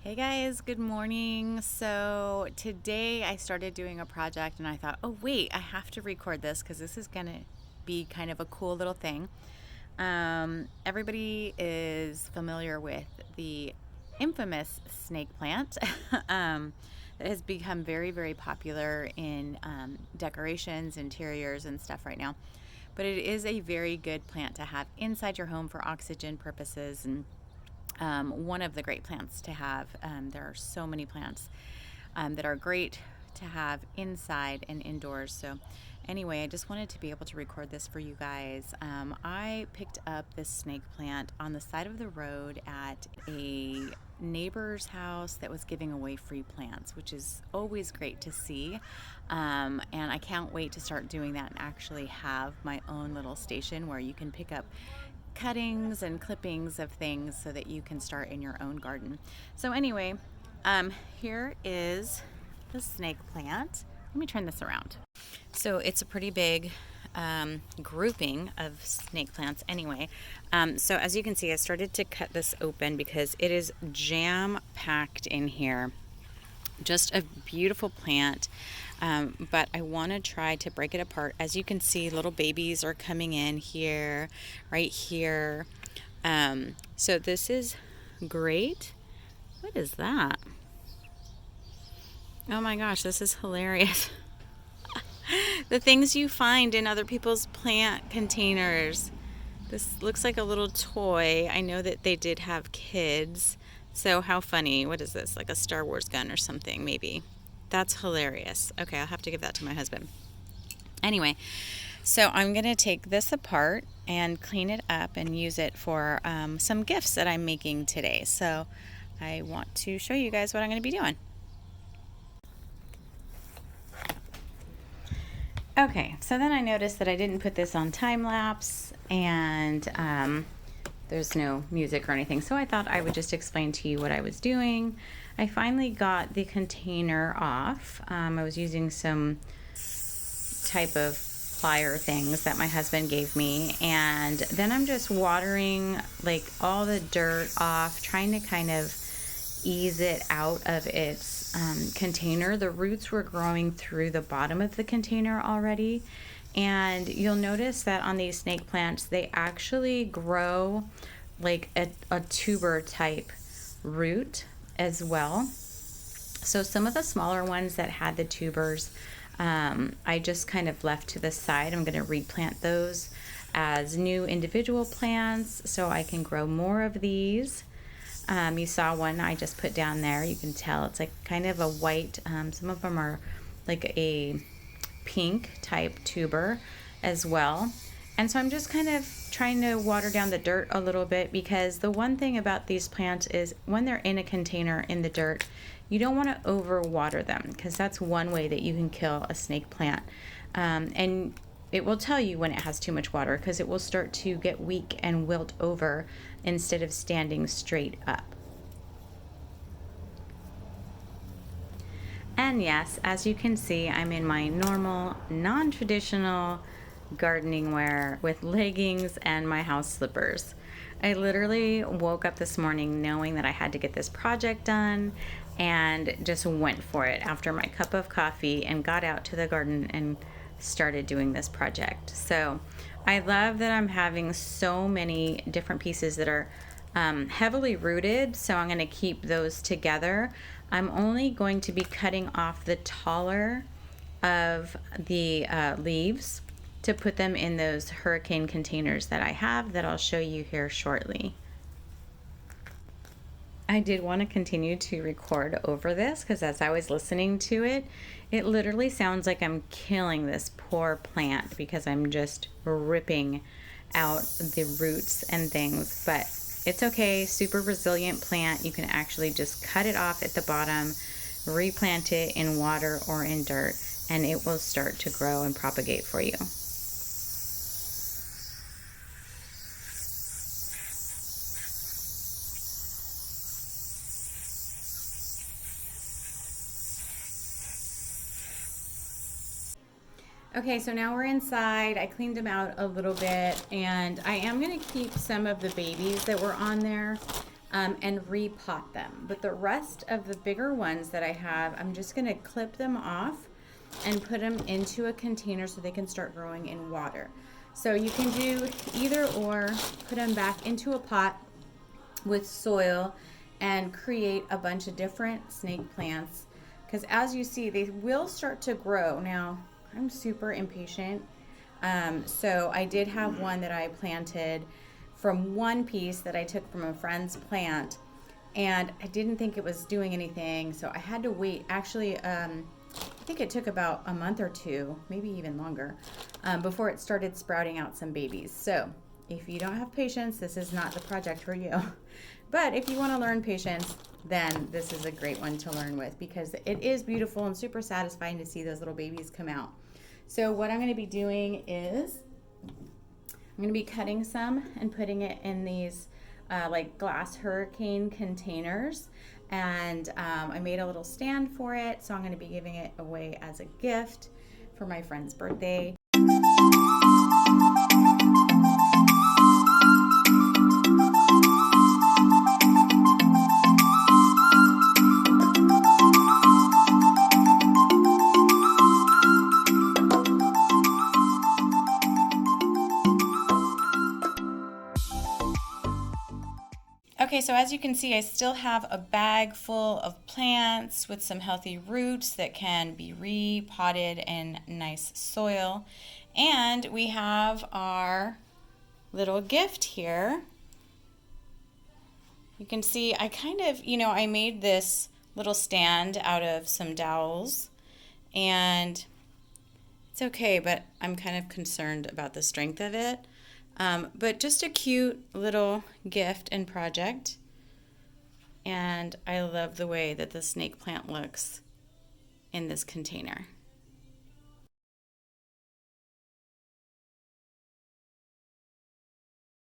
Hey guys, good morning. So today I started doing a project and I thought, oh wait, I have to record this because this is going to be kind of a cool little thing. Everybody is familiar with the infamous snake plant that has become very, very popular in decorations, interiors, and stuff right now. But it is a very good plant to have inside your home for oxygen purposes and one of the great plants to have. There are so many plants that are great to have inside and indoors. So, anyway, I just wanted to be able to record this for you guys. I picked up this snake plant on the side of the road at a neighbor's house that was giving away free plants, which is always great to see. And I can't wait to start doing that and actually have my own little station where you can pick up cuttings and clippings of things so that you can start in your own garden. So anyway, here is the snake plant. Let me turn this around. So it's a pretty big grouping of snake plants anyway. So as you can see, I started to cut this open because it is jam packed in here. Just a beautiful plant, but I want to try to break it apart. As you can see, little babies are coming in here, right here. So this is great. What is that? Oh my gosh, this is hilarious. The things you find in other people's plant containers. This looks like a little toy. I know that they did have kids. So how funny. What is this? Like a Star Wars gun or something, maybe. That's hilarious. Okay, I'll have to give that to my husband. Anyway, so I'm going to take this apart and clean it up and use it for some gifts that I'm making today. So I want to show you guys what I'm going to be doing. Okay, so then I noticed that I didn't put this on time lapse and there's no music or anything, so I thought I would just explain to you what I was doing. I finally got the container off. I was using some type of plier things that my husband gave me, and then I'm just watering like all the dirt off, trying to kind of ease it out of its container. The roots were growing through the bottom of the container already. And you'll notice that on these snake plants, they actually grow like a tuber type root as well. So some of the smaller ones that had the tubers, I just kind of left to the side. I'm going to replant those as new individual plants so I can grow more of these. You saw one I just put down there. You can tell it's like kind of a white, some of them are like a pink type tuber as well. And so I'm just kind of trying to water down the dirt a little bit, because the one thing about these plants is when they're in a container in the dirt, you don't want to over water them, because that's one way that you can kill a snake plant. And it will tell you when it has too much water, because it will start to get weak and wilt over instead of standing straight up. And yes, as you can see, I'm in my normal, non-traditional gardening wear with leggings and my house slippers. I literally woke up this morning knowing that I had to get this project done and just went for it after my cup of coffee and got out to the garden and started doing this project. So I love that I'm having so many different pieces that are heavily rooted, so I'm going to keep those together. I'm only going to be cutting off the taller of the leaves to put them in those hurricane containers that I have that I'll show you here shortly. I did want to continue to record over this because as I was listening to it, it literally sounds like I'm killing this poor plant because I'm just ripping out the roots and things, but it's okay. Super resilient plant. You can actually just cut it off at the bottom, replant it in water or in dirt, and it will start to grow and propagate for you. Okay, so now we're inside. I cleaned them out a little bit, and I am going to keep some of the babies that were on there and repot them. But the rest of the bigger ones that I have, I'm just going to clip them off and put them into a container so they can start growing in water. So you can do either or, put them back into a pot with soil and create a bunch of different snake plants, because as you see, they will start to grow. Now, I'm super impatient, so I did have one that I planted from one piece that I took from a friend's plant, and I didn't think it was doing anything, so I had to wait. Actually, I think it took about a month or two, maybe even longer, before it started sprouting out some babies. So if you don't have patience, this is not the project for you. But if you want to learn patience, then this is a great one to learn with, because it is beautiful and super satisfying to see those little babies come out. So what I'm going to be doing is I'm going to be cutting some and putting it in these like glass hurricane containers. And I made a little stand for it, so I'm going to be giving it away as a gift for my friend's birthday. Okay, so as you can see, I still have a bag full of plants with some healthy roots that can be repotted in nice soil. And we have our little gift here. You can see I kind of, I made this little stand out of some dowels, and it's okay, but I'm kind of concerned about the strength of it. But just a cute little gift and project. And I love the way that the snake plant looks in this container.